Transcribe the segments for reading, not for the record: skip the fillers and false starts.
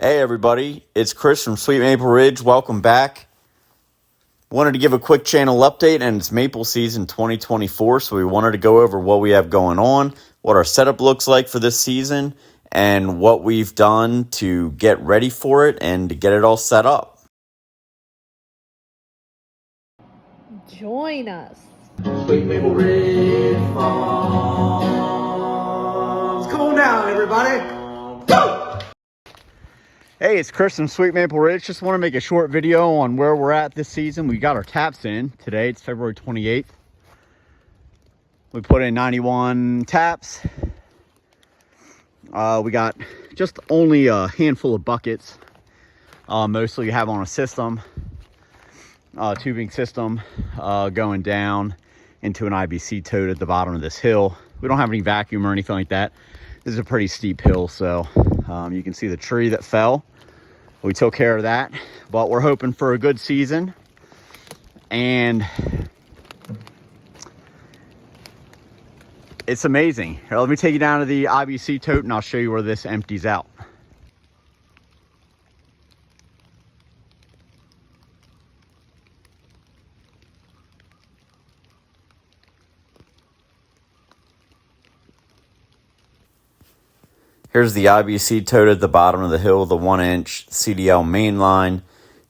Hey everybody, it's Chris from Sweet Maple Ridge. Welcome back. Wanted to give a quick channel update, and it's maple season 2024, so we wanted to go over what we have going on, what our setup looks like for this season, and what we've done to get ready for it and to get it all set up. Join us. Sweet Maple Ridge Farms. Come on down, everybody. Go! Hey, it's Chris from Sweet Maple Ridge. Just want to make a short video on where we're at this season. We got our taps in today. It's February 28th. We put in 91 taps. We got just only a handful of buckets. Mostly you have on a system, tubing system, going down into an IBC tote at the bottom of this hill. We don't have any vacuum or anything like that. This is a pretty steep hill, so you can see the tree that fell. We took care of that, but we're hoping for a good season. And it's amazing. Here, let me take you down to the IBC tote and I'll show you where this empties out. Here's the IBC tote at the bottom of the hill. The 1-inch CDL main line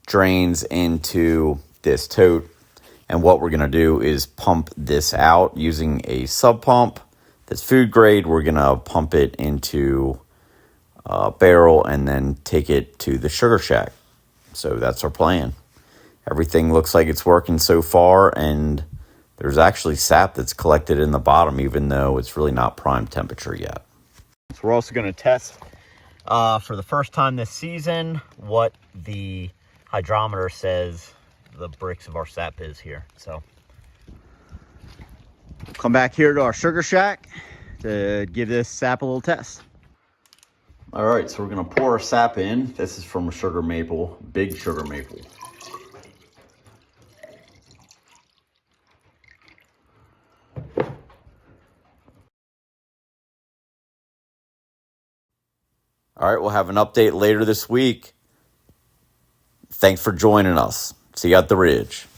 drains into this tote. And what we're going to do is pump this out using a sub pump that's food grade. We're going to pump it into a barrel and then take it to the sugar shack. So that's our plan. Everything looks like it's working so far, and there's actually sap that's collected in the bottom, even though it's really not prime temperature yet. So we're also going to test for the first time this season what the hydrometer says the bricks of our sap is here. So come back here to our sugar shack to give this sap a little test. All right, so we're going to pour our sap in. This is from a sugar maple, big sugar maple. All right, we'll have an update later this week. Thanks for joining us. See you at the Ridge.